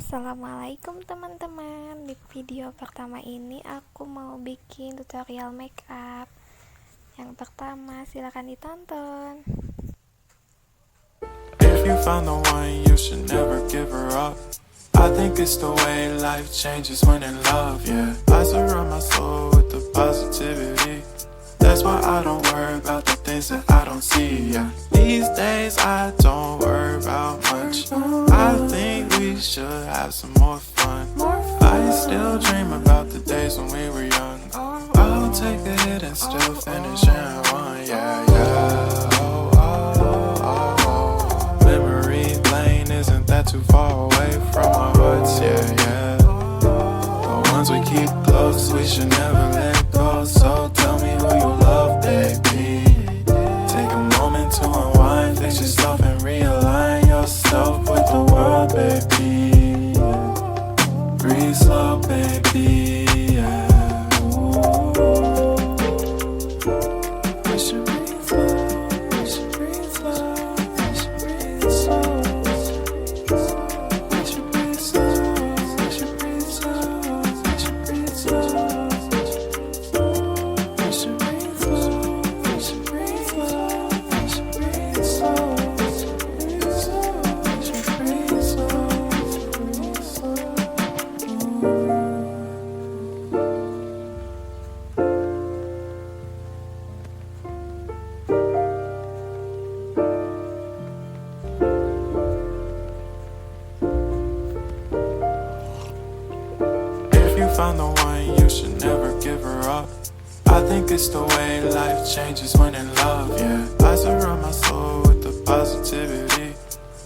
Assalamualaikum teman-teman. Di video pertama ini aku mau bikin tutorial makeup. Yang pertama silahkan ditonton. If you found the one, you should never give her up. I think it's the way life changes when in love, yeah. I surround my soul with the positivity. That's why I don't worry about the things that I don't see, yeah. These days I don't worry about much. I think we should have some more fun. I still dream about the days when we were young. I'll take a hit and still finish in one, yeah, yeah. Oh, oh, oh, oh. Memory lane, isn't that too far away from our hearts, yeah, yeah. The ones we keep close, we should never let go. So tell me who you love, baby. Take a moment to unwind, fix yourself and realign yourself with the world, baby. Breathe slow, baby, yeah. We should breathe slow, we should breathe slow, we should breathe slow. We should breathe slow, we should breathe slow, we should breathe slow. We should breathe slow, we should breathe slow, we should breathe slow. We should breathe slow, we should breathe slow, breathe slow. If you found the one, you should never give her up. I think it's the way life changes when in love, yeah. I surround my soul with the positivity.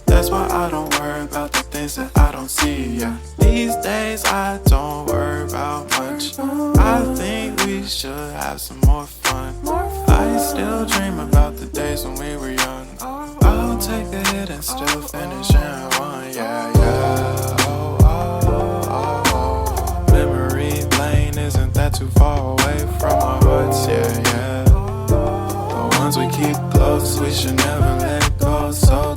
That's why I don't worry about the things that I don't see, yeah. These days I don't worry about much. I think we should have some more fun. I still dream about the days when we were young. I'll take a hit and still finish in one, yeah, yeah. Oh, oh, oh, oh. Memory lane, isn't that too far away from our hearts, yeah, yeah. The ones we keep close, we should never let go. So